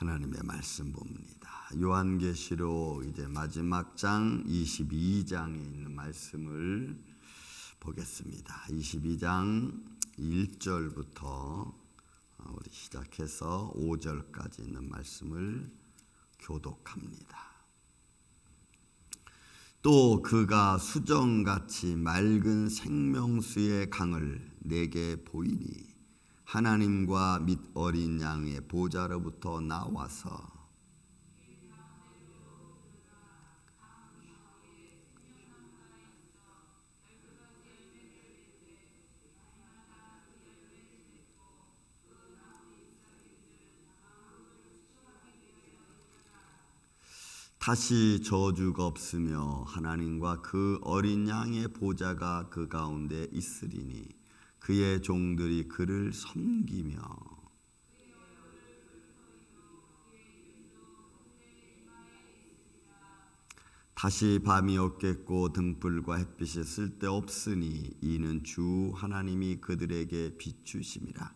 하나님의 말씀 봅니다. 요한계시록 이제 마지막 장 22장에 있는 말씀을 보겠습니다. 22장 1절부터 우리 시작해서 5절까지 있는 말씀을 교독합니다. 또 그가 수정같이 맑은 생명수의 강을 내게 보이니 하나님과 및 어린 양의 보좌로부터 나와서 다시 저주가 없으며 하나님과 그 어린 양의 보좌가 그 가운데 있으리니 그의 종들이 그를 섬기며 다시 밤이 없겠고 등불과 햇빛이 쓸데없으니 이는 주 하나님이 그들에게 비추심이라.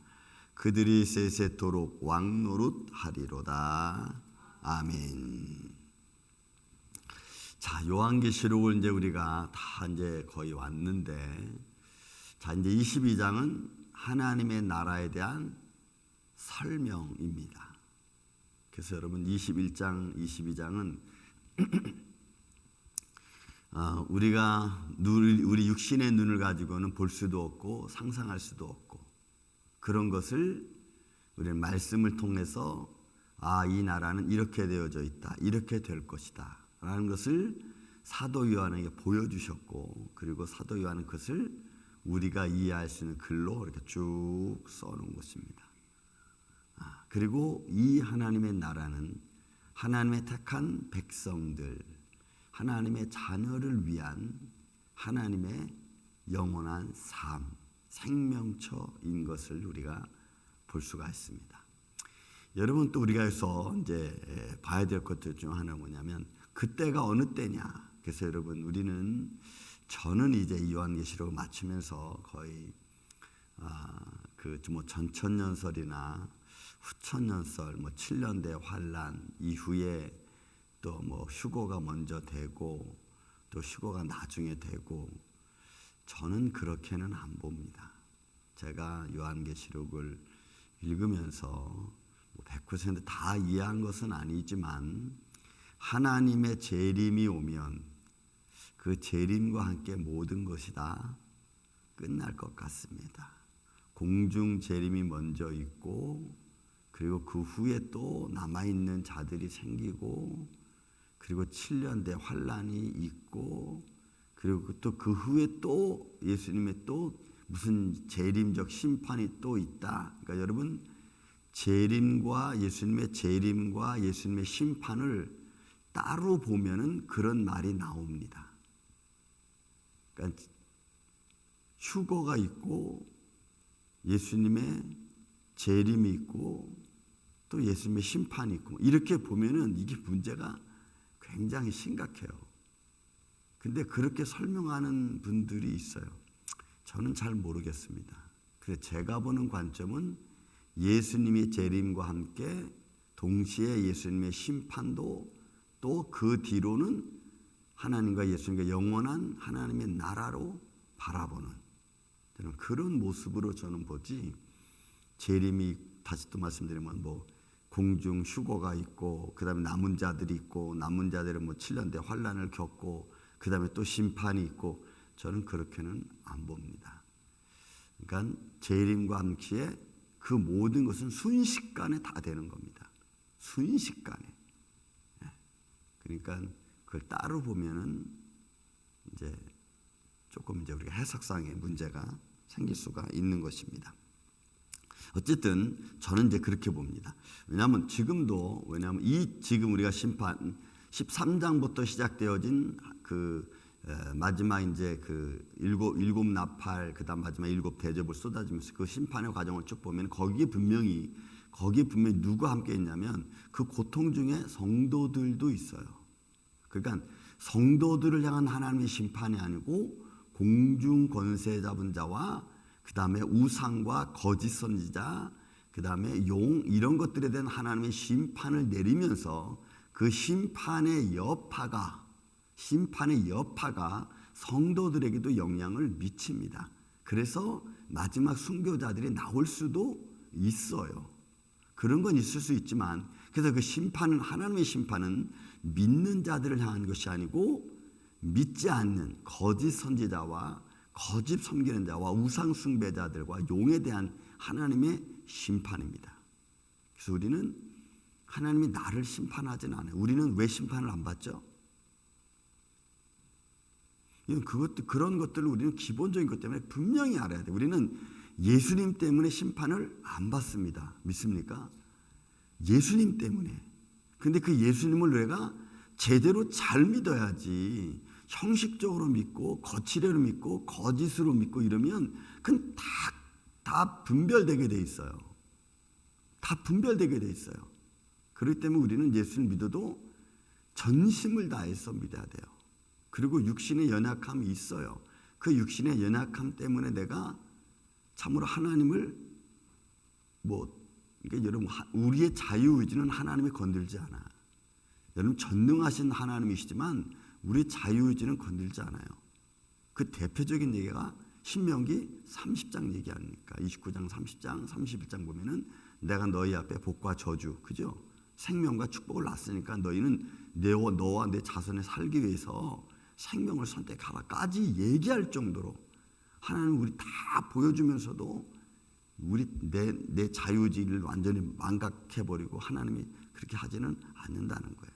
그들이 세세토록 왕노릇하리로다. 아멘. 자, 요한계시록을 이제 우리가 다 이제 거의 왔는데, 자, 이제 22장은 하나님의 나라에 대한 설명입니다. 그래서 여러분 21장, 22장은 우리가 우리 육신의 눈을 가지고는 볼 수도 없고 상상할 수도 없고 그런 것을 우리는 말씀을 통해서 이 나라는 이렇게 되어져 있다, 이렇게 될 것이다 라는 것을 사도 요한에게 보여주셨고, 그리고 사도 요한은 그것을 우리가 이해할 수 있는 글로 이렇게 쭉 써놓은 것입니다. 그리고 이 하나님의 나라는 하나님의 택한 백성들, 하나님의 자녀를 위한 하나님의 영원한 삶, 생명처인 것을 우리가 볼 수가 있습니다. 여러분, 또 우리가 여기서 이제 봐야 될 것들 중 하나는 뭐냐면 그때가 어느 때냐. 그래서 여러분, 저는 이제 요한계시록을 맞추면서 거의 뭐 전천년설이나 후천년설, 뭐 7년대 환란 이후에 또 뭐 휴거가 먼저 되고 또 휴거가 나중에 되고, 저는 그렇게는 안 봅니다. 제가 요한계시록을 읽으면서 100% 다 이해한 것은 아니지만 하나님의 재림이 오면 그 재림과 함께 모든 것이 다 끝날 것 같습니다. 공중 재림이 먼저 있고, 그리고 그 후에 또 남아있는 자들이 생기고, 그리고 7년대 환란이 있고, 그리고 또 그 후에 또 예수님의 또 무슨 재림적 심판이 또 있다. 그러니까 여러분, 예수님의 재림과 예수님의 심판을 따로 보면은 그런 말이 나옵니다. 그러니까 휴거가 있고 예수님의 재림이 있고 또 예수님의 심판이 있고, 이렇게 보면은 이게 문제가 굉장히 심각해요. 근데 그렇게 설명하는 분들이 있어요. 저는 잘 모르겠습니다. 그래서 제가 보는 관점은 예수님의 재림과 함께 동시에 예수님의 심판도 또 그 뒤로는 하나님과 예수님과 영원한 하나님의 나라로 바라보는 그런 모습으로 저는 보지, 재림이 다시 또 말씀드리면 뭐 공중 휴거가 있고 그 다음에 남은 자들이 있고, 남은 자들은 뭐 7년대 환란을 겪고 그 다음에 또 심판이 있고, 저는 그렇게는 안 봅니다. 그러니까 재림과 함께 그 모든 것은 순식간에 다 되는 겁니다. 순식간에. 그러니까 그걸 따로 보면은 이제 조금 이제 우리가 해석상의 문제가 생길 수가 있는 것입니다. 어쨌든 저는 이제 그렇게 봅니다. 왜냐하면 지금 우리가 심판 13장부터 시작되어진 그 마지막 이제 그 일곱 나팔, 그다음 마지막 일곱 대접을 쏟아지면서 그 심판의 과정을 쭉 보면 거기에 분명히 누가 함께 있냐면 그 고통 중에 성도들도 있어요. 그러니까 성도들을 향한 하나님의 심판이 아니고 공중 권세 잡은 자와 그 다음에 우상과 거짓 선지자, 그다음에 용 이런 것들에 대한 하나님의 심판을 내리면서 그 심판의 여파가 성도들에게도 영향을 미칩니다. 그래서 마지막 순교자들이 나올 수도 있어요. 그런 건 있을 수 있지만, 그래서 그 심판은, 하나님의 심판은 믿는 자들을 향한 것이 아니고 믿지 않는 거짓 선지자와 거짓 섬기는 자와 우상 숭배자들과 용에 대한 하나님의 심판입니다. 그래서 우리는 하나님이 나를 심판하지는 않아요. 우리는 왜 심판을 안 받죠? 그런 것들을 우리는 기본적인 것 때문에 분명히 알아야 돼요. 우리는 예수님 때문에 심판을 안 받습니다. 믿습니까? 예수님 때문에. 근데 그 예수님을 내가 제대로 잘 믿어야지, 형식적으로 믿고 거칠애로 믿고 거짓으로 믿고 이러면 그건 다 분별되게 돼 있어요. 다 분별되게 돼 있어요. 그렇기 때문에 우리는 예수를 믿어도 전심을 다해서 믿어야 돼요. 그리고 육신의 연약함이 있어요. 그 육신의 연약함 때문에 내가 참으로 하나님을 그러니까 여러분, 우리의 자유의지는 하나님이 건들지 않아요. 여러분, 전능하신 하나님이시지만 우리의 자유의지는 건들지 않아요. 그 대표적인 얘기가 신명기 30장 얘기 아닙니까? 29장, 30장, 31장 보면은 내가 너희 앞에 복과 저주, 그죠? 생명과 축복을 놨으니까 너희는 너와 내 자손에 살기 위해서 생명을 선택하라까지 얘기할 정도로 하나님은 우리 다 보여주면서도 내 자유의지를 완전히 망각해버리고 하나님이 그렇게 하지는 않는다는 거예요.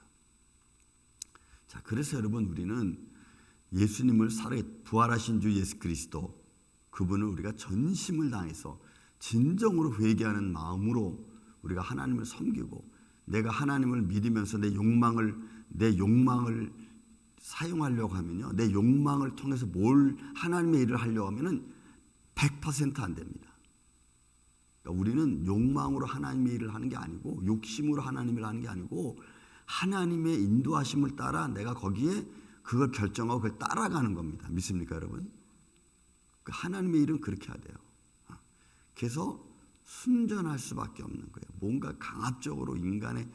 자, 그래서 여러분, 우리는 예수님을 부활하신 주 예수 그리스도, 그분을 우리가 전심을 다해서 진정으로 회개하는 마음으로 우리가 하나님을 섬기고, 내가 하나님을 믿으면서 내 욕망을 사용하려고 하면요, 내 욕망을 통해서 하나님의 일을 하려고 하면은 100% 안 됩니다. 그러니까 우리는 욕망으로 하나님의 일을 하는 게 아니고, 욕심으로 하나님을 하는 게 아니고, 하나님의 인도하심을 따라 내가 거기에 그걸 결정하고 그걸 따라가는 겁니다. 믿습니까, 여러분? 하나님의 일은 그렇게 해야 돼요. 그래서 순전할 수밖에 없는 거예요. 뭔가 강압적으로 인간의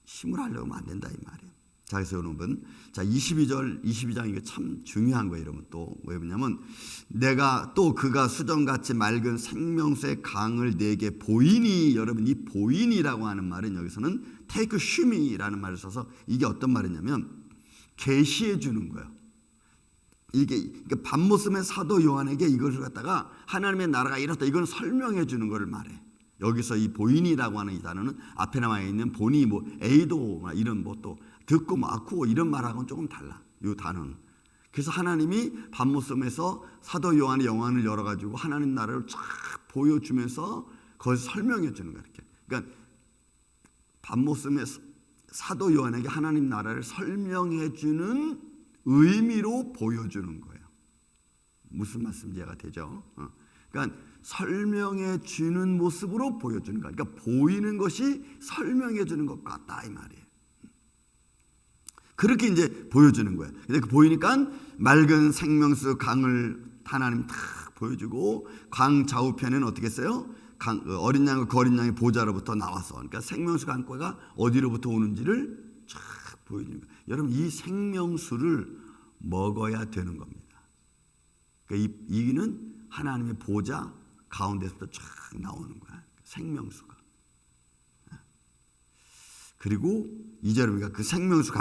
힘을 하려고 하면 안 된다, 이 말이에요. 자, 그래서 여러분, 자, 22장 이게 참 중요한 거예요, 여러분. 또 왜 그러냐면, 그가 수정같이 맑은 생명수의 강을 내게 보이니, 여러분, 이 보이니라고 하는 말은 여기서는 take show me라는 말을 써서, 이게 어떤 말이냐면 계시해 주는 거예요. 이게 반모섬의 사도 요한에게 이것을 갖다가 하나님의 나라가 이렇다, 이건 설명해 주는 것을 말해. 여기서 이 보이니라고 하는 이 단어는 앞에 나와 있는 보니, 에이도, 이런 또 듣고 아쿠 이런 말하고는 조금 달라, 이 단어는. 그래서 하나님이 반모섬에서 사도 요한의 영안을 열어가지고 하나님 나라를 쫙 보여주면서 그걸 설명해 주는 거예요. 그러니까 반모섬의 사도 요한에게 하나님 나라를 설명해 주는 의미로 보여주는 거예요. 무슨 말씀인지 이해가 되죠? 그러니까 설명해 주는 모습으로 보여주는 거예요. 그러니까 보이는 것이 설명해 주는 것 같다, 이 말이에요. 그렇게 이제 보여주는 거예요. 근데 보이니까 맑은 생명수 강을 하나님 탁 보여주고, 강 좌우편에는 어떻게 했어요? 어린 양과 그 어린 양의 보좌로부터 나와서, 그러니까 생명수 강가가 어디로부터 오는지를 쫙 보여주는 거예요. 여러분, 이 생명수를 먹어야 되는 겁니다. 그러니까 이는 하나님의 보좌 가운데서부터 쫙 나오는 거야, 생명수가. 그리고 2절에 보니까 그 생명수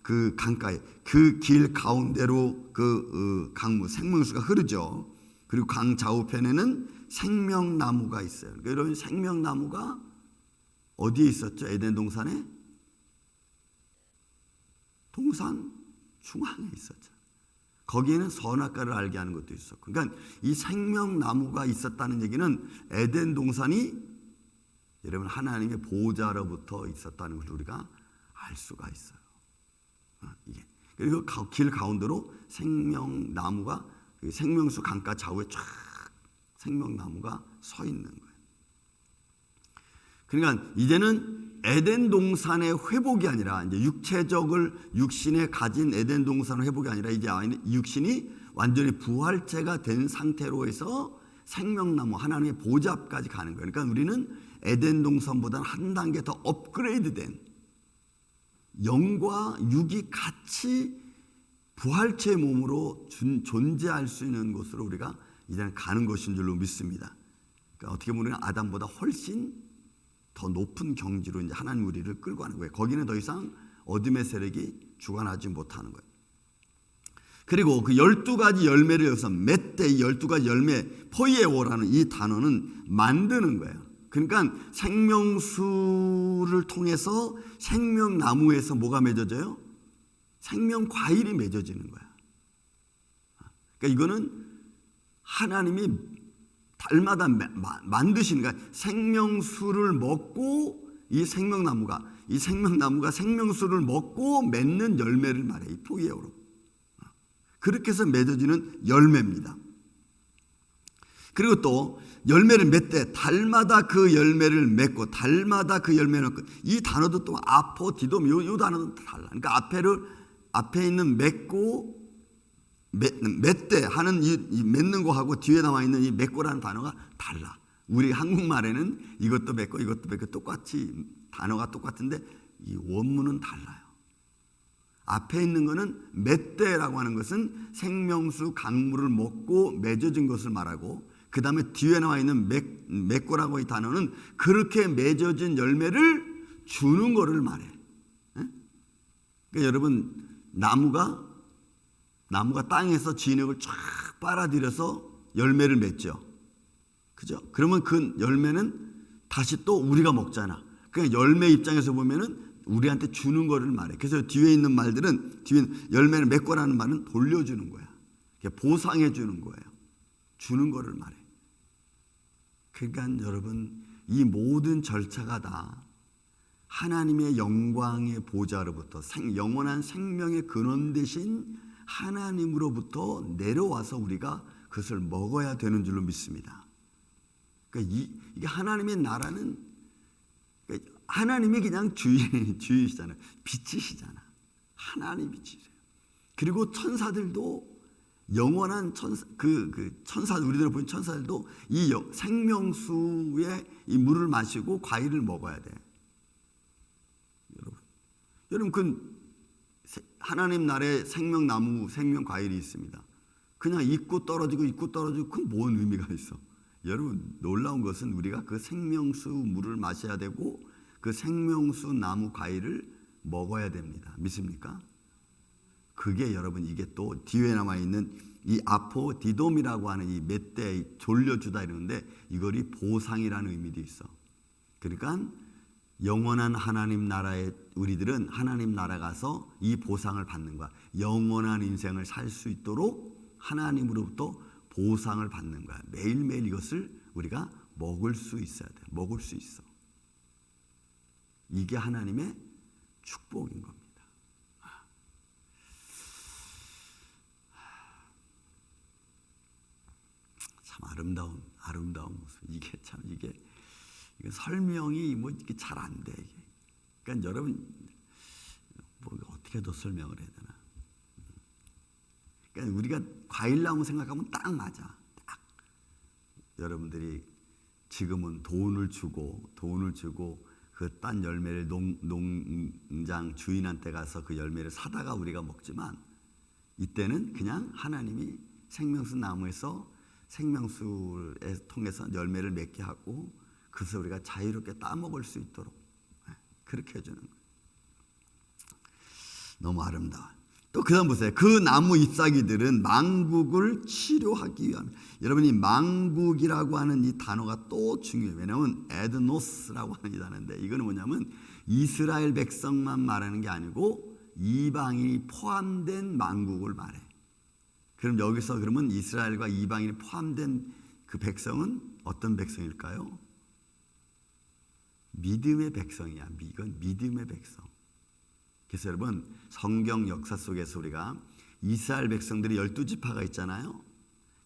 그 강가에 그 길 가운데로 그 강물 생명수가 흐르죠. 그리고 강 좌우편에는 생명나무가 있어요. 그러니까 이런 생명나무가 어디에 있었죠? 에덴 동산에? 동산 중앙에 있었죠. 거기에는 선악과를 알게 하는 것도 있었고, 그러니까 이 생명나무가 있었다는 얘기는 에덴 동산이 여러분 하나님의 보호자로부터 있었다는 것을 우리가 알 수가 있어요. 이게. 그리고 길 가운데로 생명나무가, 생명수 강가 좌우에 쫙 생명나무가 서 있는 거예요. 그러니까 이제는 에덴 동산의 회복이 아니라, 이제 육신에 가진 에덴 동산의 회복이 아니라, 이제 육신이 완전히 부활체가 된 상태로 해서 생명나무 하나님의 보좌 앞까지 가는 거예요. 그러니까 우리는 에덴 동산보다는 한 단계 더 업그레이드된 영과 육이 같이 부활체의 몸으로 존재할 수 있는 곳으로 우리가 이제는 가는 것인 줄로 믿습니다. 그러니까 어떻게 보면 아담보다 훨씬 더 높은 경지로 이제 하나님 우리를 끌고 가는 거예요. 거기는 더 이상 어둠의 세력이 주관하지 못하는 거예요. 그리고 그 12가지 열매를 여기서 맺되, 이 12가지 열매 포이에오라는 이 단어는 만드는 거예요. 그러니까 생명수를 통해서 생명나무에서 뭐가 맺어져요? 생명과일이 맺어지는 거야. 그러니까 이거는 하나님이 달마다 만드시는 거야. 생명수를 먹고 이 생명나무가 생명수를 먹고 맺는 열매를 말해. 이 포이에오로. 그렇게 해서 맺어지는 열매입니다. 그리고 또 열매를 맺되 달마다 그 열매를 맺고 달마다 그 열매를 맺고, 이 단어도 또 아포디돔 요 단어도 달라. 그러니까 앞에 있는 맺고 맺되 하는 이 맺는 거하고 뒤에 나와 있는 이 맺고라는 단어가 달라. 우리 한국말에는 이것도 맺고 이것도 맺고 똑같이 단어가 똑같은데 이 원문은 달라요. 앞에 있는 것은 맺되라고 하는 것은 생명수 강물을 먹고 맺어진 것을 말하고, 그 다음에 뒤에 나와 있는 맺고라고 이 단어는 그렇게 맺어진 열매를 주는 것을 말해. 그러니까 여러분, 나무가 땅에서 진흙을 쫙 빨아들여서 열매를 맺죠. 그죠? 그러면 그 열매는 다시 또 우리가 먹잖아. 그러니까 열매 입장에서 보면은 우리한테 주는 거를 말해. 그래서 뒤에 있는 말들은, 뒤에 열매를 맺고라는 말은 돌려주는 거야. 보상해 주는 거예요. 주는 거를 말해. 그러니까 여러분, 이 모든 절차가 다 하나님의 영광의 보좌로부터 영원한 생명의 근원 되신 하나님으로부터 내려와서 우리가 그것을 먹어야 되는 줄로 믿습니다. 그러니까 이게 하나님의 나라는, 하나님이 그냥 주이시잖아요. 빛이시잖아. 하나님 빛이세요. 그리고 천사들도 영원한 천사, 우리들 보는 천사들도 이 생명수의 이 물을 마시고 과일을 먹어야 돼. 여러분 그 하나님 나라에 생명나무, 생명과일이 있습니다. 그냥 있고 떨어지고 그 뭔 의미가 있어? 여러분, 놀라운 것은 우리가 그 생명수 물을 마셔야 되고 그 생명수 나무 과일을 먹어야 됩니다. 믿습니까? 그게 여러분, 이게 또 뒤에 남아 있는 이 아포디돔이라고 하는 이 멧대 졸려주다 이러는데, 이거리 보상이라는 의미도 있어. 그러니까 영원한 하나님 나라에 우리들은 하나님 나라 가서 이 보상을 받는 거야. 영원한 인생을 살 수 있도록 하나님으로부터 보상을 받는 거야. 매일매일 이것을 우리가 먹을 수 있어야 돼. 먹을 수 있어. 이게 하나님의 축복인 겁니다. 참 아름다운 모습. 이게 설명이 뭐 이게 잘 안 돼. 그러니까 여러분, 뭐 어떻게 더 설명을 해야 되나? 그러니까 우리가 과일나무 생각하면 딱 맞아. 딱. 여러분들이 지금은 돈을 주고 그 딴 열매를 농장 주인한테 가서 그 열매를 사다가 우리가 먹지만, 이때는 그냥 하나님이 생명수 나무에서 생명수에 통해서 열매를 맺게 하고 그래서 우리가 자유롭게 따먹을 수 있도록 그렇게 해주는 거예요. 너무 아름다워. 또 그 다음 보세요. 그 나무 잎사귀들은 망국을 치료하기 위함. 여러분, 이 망국이라고 하는 이 단어가 또 중요해요. 왜냐하면 에드노스라고 하는 이 단어인데, 이거는 뭐냐면 이스라엘 백성만 말하는 게 아니고 이방인이 포함된 망국을 말해. 그럼 여기서 그러면 이스라엘과 이방인이 포함된 그 백성은 어떤 백성일까요? 믿음의 백성이야. 이건 믿음의 백성. 그래서 여러분, 성경 역사 속에서 우리가 이스라엘 백성들이 12지파가 있잖아요.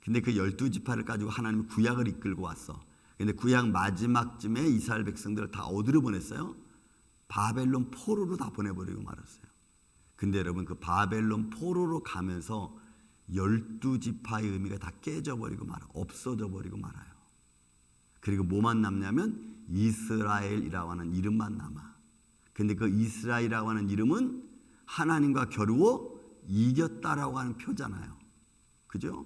근데 그 12지파를 가지고 하나님이 구약을 이끌고 왔어. 근데 구약 마지막쯤에 이스라엘 백성들을 다 어디로 보냈어요? 바벨론 포로로 다 보내버리고 말았어요. 근데 여러분, 그 바벨론 포로로 가면서 12지파의 의미가 다 깨져버리고 없어져 버리고 말아요. 그리고 뭐만 남냐면 이스라엘이라고 하는 이름만 남아. 근데 그 이스라엘이라고 하는 이름은 하나님과 겨루어 이겼다라고 하는 표잖아요. 그죠?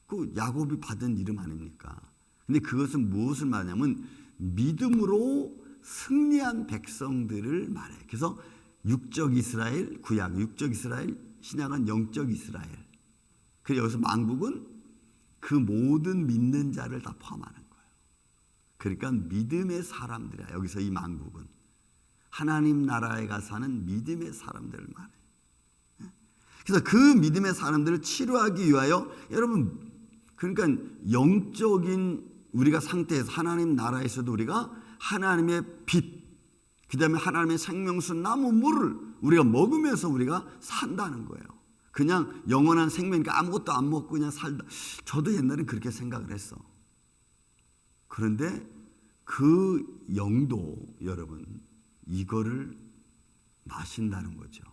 그 야곱이 받은 이름 아닙니까? 근데 그것은 무엇을 말하냐면 믿음으로 승리한 백성들을 말해. 그래서 육적 이스라엘, 구약 육적 이스라엘, 신약은 영적 이스라엘. 그래서 여기서 만국은 그 모든 믿는 자를 다 포함하는 거예요. 그러니까 믿음의 사람들이야. 여기서 이 만국은 하나님 나라에 가 사는 믿음의 사람들을 말해. 그래서 그 믿음의 사람들을 치료하기 위하여 여러분, 그러니까 영적인 우리가 상태에서 하나님 나라에서도 우리가 하나님의 빛, 그 다음에 하나님의 생명수 나무 물을 우리가 먹으면서 우리가 산다는 거예요. 그냥 영원한 생명이니까 아무것도 안 먹고 그냥 살다. 저도 옛날엔 그렇게 생각을 했어. 그런데 그 영도 여러분 이거를 마신다는 거죠.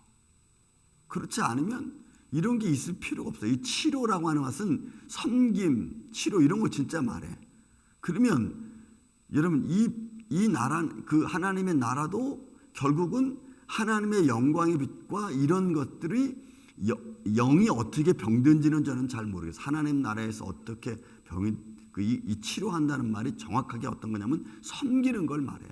그렇지 않으면 이런 게 있을 필요가 없어요. 이 치료라고 하는 것은 섬김, 치료 이런 거 진짜 말해. 그러면 여러분 이 나라, 그 하나님의 나라도 결국은 하나님의 영광의 빛과 이런 것들이 영이 어떻게 병든지는 저는 잘 모르겠어요. 하나님 나라에서 어떻게 병이 이 치료한다는 말이 정확하게 어떤 거냐면 섬기는 걸 말해요.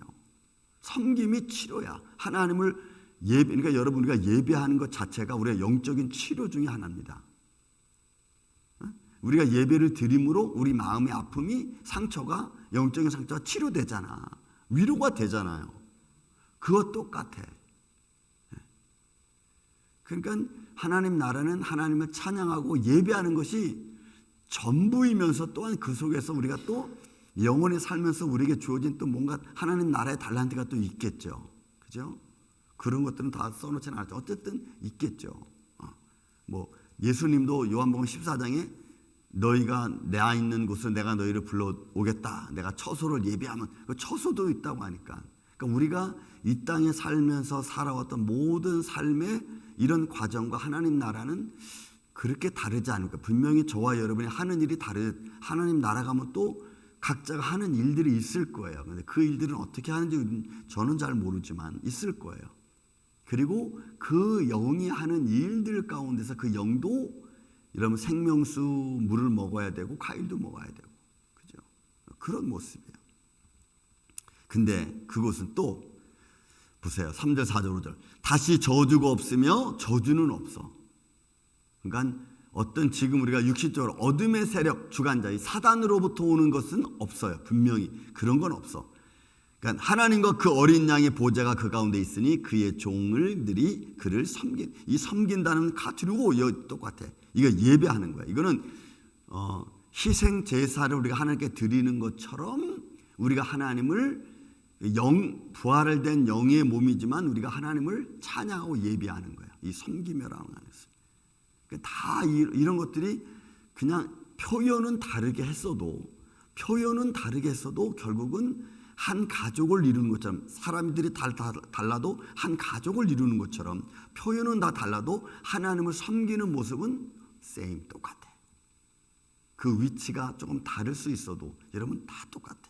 섬김이 치료야. 하나님을 그러니까 여러분 우리가 예배하는 것 자체가 우리가 영적인 치료 중에 하나입니다. 우리가 예배를 드림으로 우리 마음의 아픔이 상처가 영적인 상처가 치료되잖아. 위로가 되잖아요. 그것 똑같아. 그러니까 하나님 나라는 하나님을 찬양하고 예배하는 것이 전부이면서 또한 그 속에서 우리가 또 영원히 살면서 우리에게 주어진 또 뭔가 하나님 나라의 달란트가 또 있겠죠. 그죠? 그런 것들은 다 써놓지는 않았죠. 어쨌든 있겠죠. 뭐 예수님도 요한복음 14장에 너희가 내 있는 곳으로 내가 너희를 불러오겠다. 내가 처소를 예비하면 그 처소도 있다고 하니까. 그러니까 우리가 이 땅에 살면서 살아왔던 모든 삶의 이런 과정과 하나님 나라는 그렇게 다르지 않을까. 분명히 저와 여러분이 하는 일이 하나님 나라 가면 또 각자가 하는 일들이 있을 거예요. 근데 그 일들은 어떻게 하는지 저는 잘 모르지만 있을 거예요. 그리고 그 영이 하는 일들 가운데서 그 영도 여러분 생명수 물을 먹어야 되고 과일도 먹어야 되고 그죠? 그런 모습이에요. 근데 그것은 또 보세요. 3절 4절 5절 다시 저주가 없으며 저주는 없어. 그러니까 어떤 지금 우리가 육신적으로 어둠의 세력 주관자 이 사단으로부터 오는 것은 없어요. 분명히 그런 건 없어. 그러니까 하나님과 그 어린 양의 보좌가 그 가운데 있으니 그의 종들이 그를 이 섬긴다는 가치로 똑같아. 이거 예배하는 거야. 이거는 희생 제사를 우리가 하나님께 드리는 것처럼 우리가 하나님을 부활을 된 영의 몸이지만 우리가 하나님을 찬양하고 예배하는 거야. 이 섬기며라고 하는 것은. 그러니까 다 이런 것들이 그냥 표현은 다르게 했어도 결국은 한 가족을 이루는 것처럼 사람들이 달라도 한 가족을 이루는 것처럼 표현은 다 달라도 하나님을 섬기는 모습은 same 똑같아. 그 위치가 조금 다를 수 있어도 여러분 다 똑같아.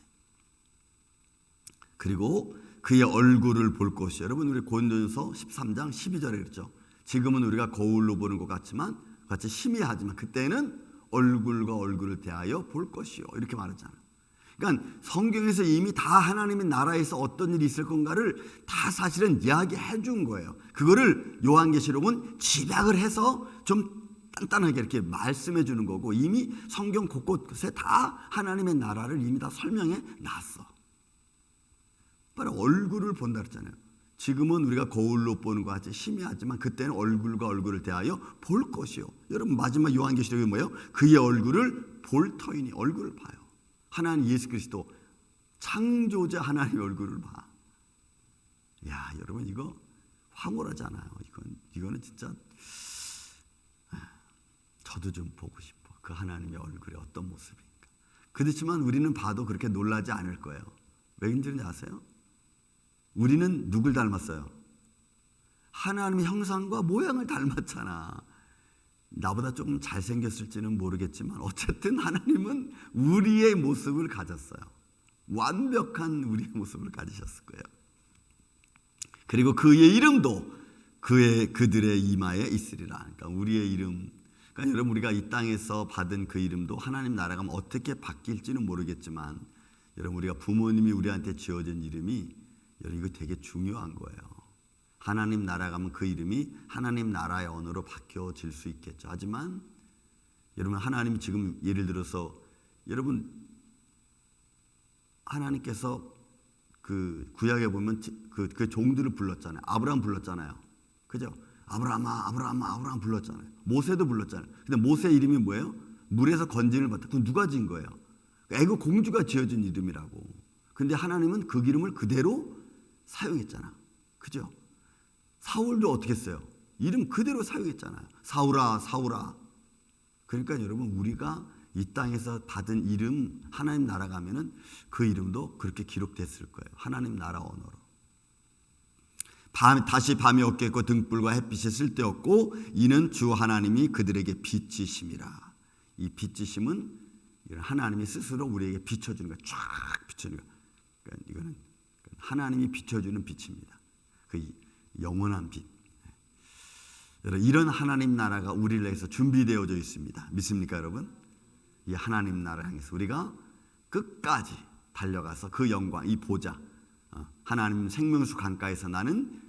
그리고 그의 얼굴을 볼 것이 여러분 우리 고린도전서 13장 12절에 그랬죠. 지금은 우리가 거울로 보는 것 같지만 같이 희미하지만 그때는 얼굴과 얼굴을 대하여 볼 것이요 이렇게 말하잖아요. 그러니까 성경에서 이미 다 하나님의 나라에서 어떤 일이 있을 건가를 다 사실은 이야기해 준 거예요. 그거를 요한계시록은 집약을 해서 좀 단단하게 이렇게 말씀해 주는 거고 이미 성경 곳곳에 다 하나님의 나라를 이미 다 설명해 놨어. 바로 얼굴을 본다 그랬잖아요. 지금은 우리가 거울로 보는 것 같이 희미하지만 그때는 얼굴과 얼굴을 대하여 볼 것이요. 여러분 마지막 요한계시록이 뭐예요? 그의 얼굴을 볼 터이니 얼굴을 봐요. 하나님 예수 그리스도 창조자 하나님의 얼굴을 봐. 야 여러분 이거 황홀하잖아요. 이거는 진짜 저도 좀 보고 싶어. 그 하나님의 얼굴이 어떤 모습인가. 그렇지만 우리는 봐도 그렇게 놀라지 않을 거예요. 왜인지 아세요? 우리는 누굴 닮았어요? 하나님의 형상과 모양을 닮았잖아. 나보다 조금 잘생겼을지는 모르겠지만 어쨌든 하나님은 우리의 모습을 가졌어요. 완벽한 우리의 모습을 가지셨을 거예요. 그리고 그의 이름도 그들의 이마에 있으리라. 그러니까 우리의 이름, 그러니까 여러분 우리가 이 땅에서 받은 그 이름도 하나님 나라 가면 어떻게 바뀔지는 모르겠지만 여러분 우리가 부모님이 우리한테 지어준 이름이 여러분 이거 되게 중요한 거예요. 하나님 나라 가면 그 이름이 하나님 나라의 언어로 바뀌어질 수 있겠죠. 하지만 여러분 하나님 지금 예를 들어서 여러분 하나님께서 그 구약에 보면 그 종들을 불렀잖아요. 아브라함 불렀잖아요. 그죠? 아브라함 불렀잖아요. 모세도 불렀잖아요. 근데 모세 이름이 뭐예요? 물에서 건짐을 받다. 그건 누가 지은 거예요? 애굽 공주가 지어준 이름이라고. 근데 하나님은 그 이름을 그대로 사용했잖아. 그죠? 사울도 어떻게 했어요? 이름 그대로 사용했잖아요. 사울아. 그러니까 여러분 우리가 이 땅에서 받은 이름 하나님 나라 가면은 그 이름도 그렇게 기록됐을 거예요. 하나님 나라 언어로. 다시 밤이 없겠고 등불과 햇빛이 쓸데없고 이는 주 하나님이 그들에게 빛이심이라. 이 빛이심은 하나님이 스스로 우리에게 비춰주는 거예요. 쫙 비춰주는 거예요. 그러니까 이거는 하나님이 비춰주는 빛입니다. 그 영원한 빛. 여러분 이런 하나님 나라가 우리를 위해서 준비되어져 있습니다. 믿습니까 여러분? 이 하나님 나라 향해서 우리가 끝까지 달려가서 그 영광, 이 보좌, 하나님 생명수 강가에서 나는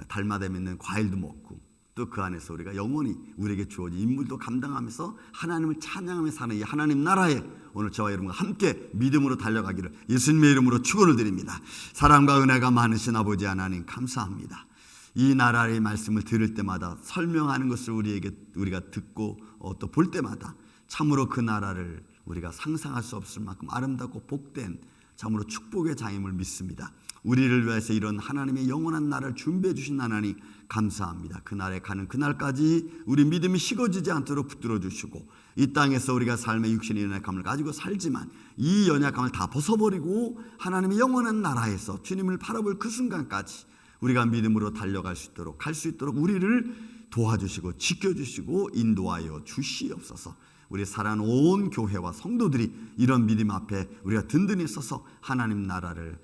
달마다 맺는 과일도 먹고 또 그 안에서 우리가 영원히 우리에게 주어진 인물도 감당하면서 하나님을 찬양하며 사는 이 하나님 나라에 오늘 저와 여러분과 함께 믿음으로 달려가기를 예수님의 이름으로 축원을 드립니다. 사랑과 은혜가 많으신 아버지 하나님 감사합니다. 이 나라의 말씀을 들을 때마다 설명하는 것을 우리가 듣고 또 볼 때마다 참으로 그 나라를 우리가 상상할 수 없을 만큼 아름답고 복된 참으로 축복의 장임을 믿습니다. 우리를 위해서 이런 하나님의 영원한 나라를 준비해 주신 하나님 감사합니다. 그 날에 가는 그날까지 우리 믿음이 식어지지 않도록 붙들어 주시고 이 땅에서 우리가 삶의 육신의 연약함을 가지고 살지만 이 연약함을 다 벗어버리고 하나님의 영원한 나라에서 주님을 바라볼 그 순간까지 우리가 믿음으로 달려갈 수 있도록 갈 수 있도록 우리를 도와주시고 지켜주시고 인도하여 주시옵소서. 우리 사랑하는 온 교회와 성도들이 이런 믿음 앞에 우리가 든든히 서서 하나님 나라를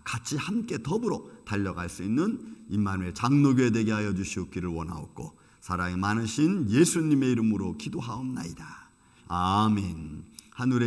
같이 함께 더불어 달려갈 수 있는 임마누엘 장로교회 되게 하여 주시옵기를 원하옵고 사랑이 많으신 예수님의 이름으로 기도하옵나이다. 아멘. 하늘의